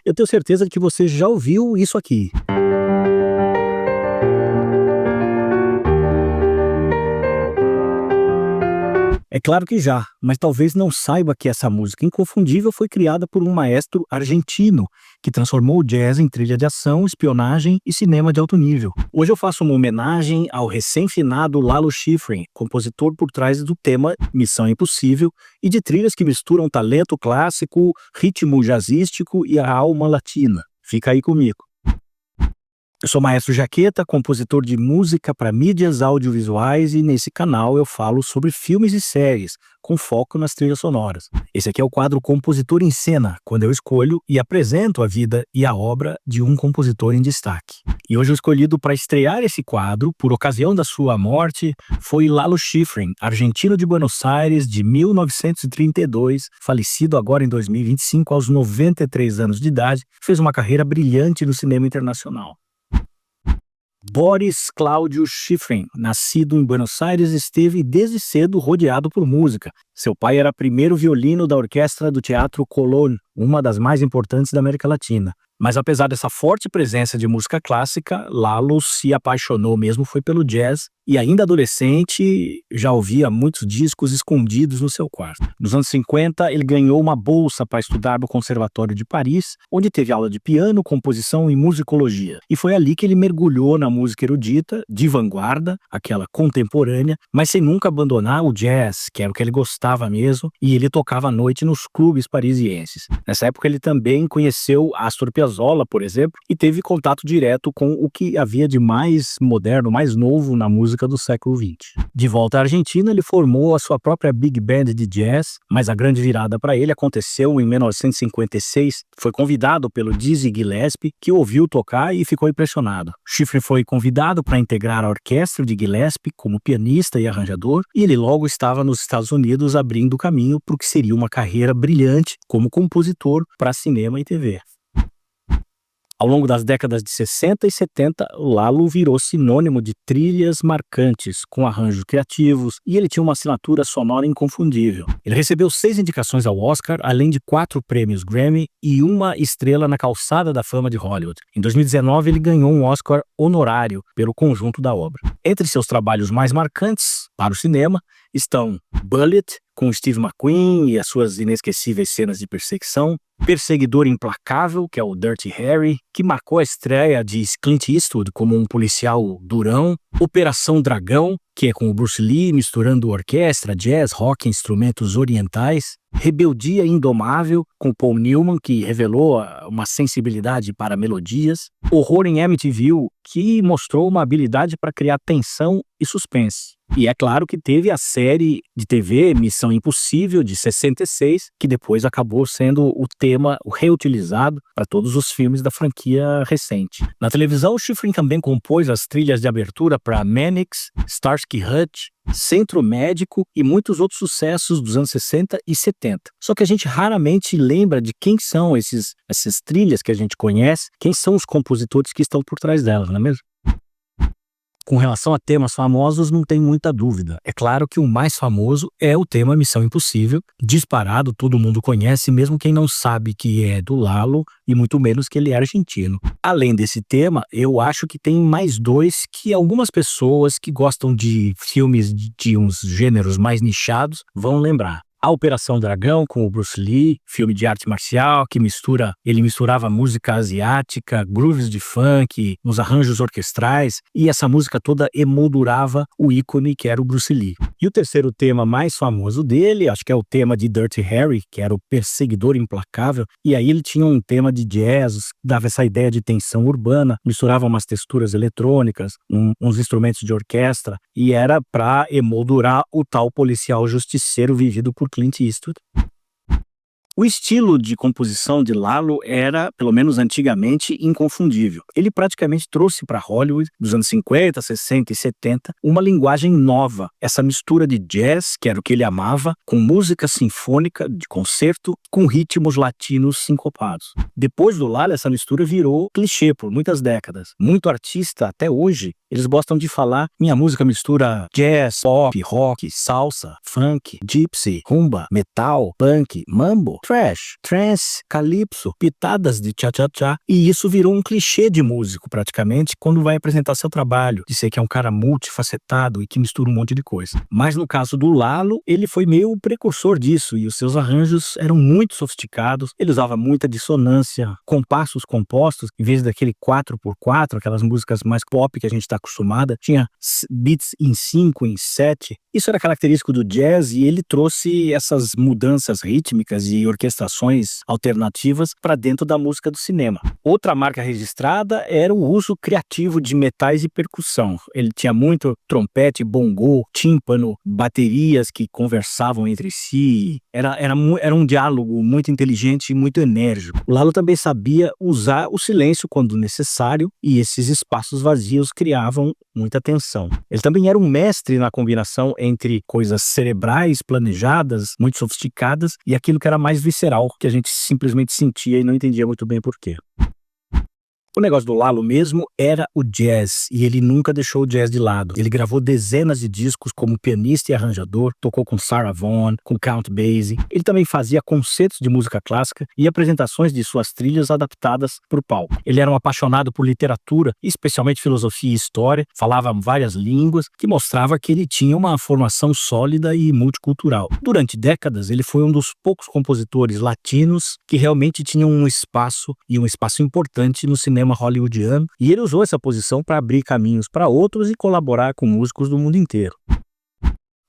Eu tenho certeza que você já ouviu isso aqui. É claro que já, mas talvez não saiba que essa música inconfundível foi criada por um maestro argentino que transformou o jazz em trilha de ação, espionagem e cinema de alto nível. Hoje eu faço uma homenagem ao recém-finado Lalo Schifrin, compositor por trás do tema Missão Impossível e de trilhas que misturam talento clássico, ritmo jazzístico e a alma latina. Fica aí comigo. Eu sou Maestro Jaqueta, compositor de música para mídias audiovisuais e nesse canal eu falo sobre filmes e séries, com foco nas trilhas sonoras. Esse aqui é o quadro Compositor em Cena, quando eu escolho e apresento a vida e a obra de um compositor em destaque. E hoje o escolhido para estrear esse quadro, por ocasião da sua morte, foi Lalo Schifrin, argentino de Buenos Aires, de 1932, falecido agora em 2025 aos 93 anos de idade, fez uma carreira brilhante no cinema internacional. Boris Cláudio Schifrin, nascido em Buenos Aires, esteve desde cedo rodeado por música. Seu pai era primeiro violino da orquestra do Teatro Colón, uma das mais importantes da América Latina. Mas apesar dessa forte presença de música clássica, Lalo se apaixonou mesmo foi pelo jazz e ainda adolescente já ouvia muitos discos escondidos no seu quarto. Nos anos 50, ele ganhou uma bolsa para estudar no Conservatório de Paris, onde teve aula de piano, composição e musicologia. E foi ali que ele mergulhou na música erudita, de vanguarda, aquela contemporânea, mas sem nunca abandonar o jazz, que era o que ele gostava mesmo, e ele tocava à noite nos clubes parisienses. Nessa época ele também conheceu Astor Piazzolla, por exemplo, e teve contato direto com o que havia de mais moderno, mais novo na música do século XX. De volta à Argentina, ele formou a sua própria big band de jazz, mas a grande virada para ele aconteceu em 1956. Foi convidado pelo Dizzy Gillespie, que o ouviu tocar e ficou impressionado. Schifrin foi convidado para integrar a orquestra de Gillespie como pianista e arranjador, e ele logo estava nos Estados Unidos abrindo o caminho para o que seria uma carreira brilhante como compositor para cinema e TV. Ao longo das décadas de 60 e 70, Lalo virou sinônimo de trilhas marcantes, com arranjos criativos, e ele tinha uma assinatura sonora inconfundível. Ele recebeu 6 indicações ao Oscar, além de 4 prêmios Grammy e uma estrela na calçada da fama de Hollywood. Em 2019, ele ganhou um Oscar honorário pelo conjunto da obra. Entre seus trabalhos mais marcantes para o cinema estão Bullitt, com Steve McQueen e as suas inesquecíveis cenas de perseguição, Perseguidor Implacável, que é o Dirty Harry, que marcou a estreia de Clint Eastwood como um policial durão, Operação Dragão, que é com o Bruce Lee misturando orquestra, jazz, rock e instrumentos orientais, Rebeldia Indomável, com Paul Newman, que revelou uma sensibilidade para melodias, Horror em Amityville, que mostrou uma habilidade para criar tensão e suspense. E é claro que teve a série de TV Missão Impossível, de 66, que depois acabou sendo o tema reutilizado para todos os filmes da franquia recente. Na televisão, o Schifrin também compôs as trilhas de abertura para Mannix, Starsky Hutch, Centro Médico e muitos outros sucessos dos anos 60 e 70. Só que a gente raramente lembra de quem são essas trilhas que a gente conhece, quem são os compositores que estão por trás delas, não é mesmo? Com relação a temas famosos, não tem muita dúvida. É claro que o mais famoso é o tema Missão Impossível. Disparado, todo mundo conhece, mesmo quem não sabe que é do Lalo e muito menos que ele é argentino. Além desse tema, eu acho que tem mais 2 que algumas pessoas que gostam de filmes de uns gêneros mais nichados vão lembrar. A Operação Dragão, com o Bruce Lee, filme de arte marcial que ele misturava música asiática, grooves de funk, nos arranjos orquestrais, e essa música toda emoldurava o ícone que era o Bruce Lee. E o terceiro tema mais famoso dele, acho que é o tema de Dirty Harry, que era o Perseguidor Implacável, e aí ele tinha um tema de jazz, dava essa ideia de tensão urbana, misturava umas texturas eletrônicas, uns instrumentos de orquestra, e era para emoldurar o tal policial justiceiro vivido por Clint Eastwood. O estilo de composição de Lalo era, pelo menos antigamente, inconfundível. Ele praticamente trouxe para Hollywood, dos anos 50, 60 e 70, uma linguagem nova. Essa mistura de jazz, que era o que ele amava, com música sinfônica de concerto, com ritmos latinos sincopados. Depois do Lalo, essa mistura virou clichê por muitas décadas. Muito artista, até hoje, eles gostam de falar, minha música mistura jazz, pop, rock, salsa, funk, gypsy, rumba, metal, punk, mambo. thrash, trance, calypso, pitadas de cha-cha-cha, e isso virou um clichê de músico praticamente quando vai apresentar seu trabalho, de ser que é um cara multifacetado e que mistura um monte de coisa. Mas no caso do Lalo, ele foi meio o precursor disso, e os seus arranjos eram muito sofisticados, ele usava muita dissonância, compassos compostos, em vez daquele 4x4, aquelas músicas mais pop que a gente está acostumada, tinha beats em 5, em 7. Isso era característico do jazz e ele trouxe essas mudanças rítmicas e orquestrações alternativas para dentro da música do cinema. Outra marca registrada era o uso criativo de metais e percussão. Ele tinha muito trompete, bongô, tímpano, baterias que conversavam entre si. Era um diálogo muito inteligente e muito enérgico. O Lalo também sabia usar o silêncio quando necessário e esses espaços vazios criavam muita tensão. Ele também era um mestre na combinação entre coisas cerebrais, planejadas, muito sofisticadas, e aquilo que era mais visceral, que a gente simplesmente sentia e não entendia muito bem por quê. O negócio do Lalo mesmo era o jazz, e ele nunca deixou o jazz de lado. Ele gravou dezenas de discos como pianista e arranjador, tocou com Sarah Vaughan, com Count Basie. Ele também fazia concertos de música clássica e apresentações de suas trilhas adaptadas para o palco. Ele era um apaixonado por literatura, especialmente filosofia e história, falava várias línguas, que mostrava que ele tinha uma formação sólida e multicultural. Durante décadas, ele foi um dos poucos compositores latinos que realmente tinham um espaço importante no cinema hollywoodiano, e ele usou essa posição para abrir caminhos para outros e colaborar com músicos do mundo inteiro.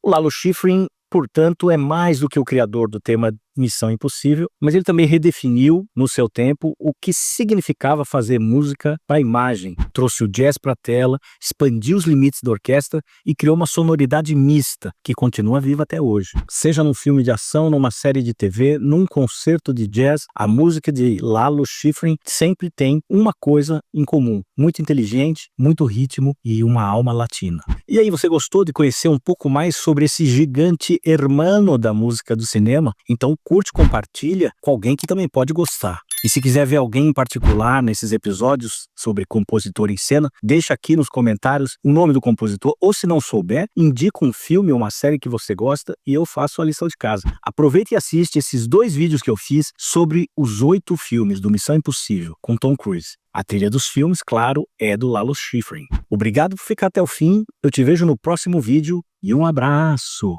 O Lalo Schifrin, portanto, é mais do que o criador do tema Missão Impossível, mas ele também redefiniu, no seu tempo, o que significava fazer música para a imagem. Trouxe o jazz para a tela, expandiu os limites da orquestra e criou uma sonoridade mista, que continua viva até hoje. Seja num filme de ação, numa série de TV, num concerto de jazz, a música de Lalo Schifrin sempre tem uma coisa em comum: muito inteligente, muito ritmo e uma alma latina. E aí, você gostou de conhecer um pouco mais sobre esse gigante hermano da música do cinema? Então curte, compartilha com alguém que também pode gostar. E se quiser ver alguém em particular nesses episódios sobre compositor em cena, deixa aqui nos comentários o nome do compositor, ou se não souber, indica um filme ou uma série que você gosta e eu faço a lição de casa. Aproveita e assiste esses 2 vídeos que eu fiz sobre os 8 filmes do Missão Impossível com Tom Cruise. A trilha dos filmes, claro, é do Lalo Schifrin. Obrigado por ficar até o fim, eu te vejo no próximo vídeo e um abraço!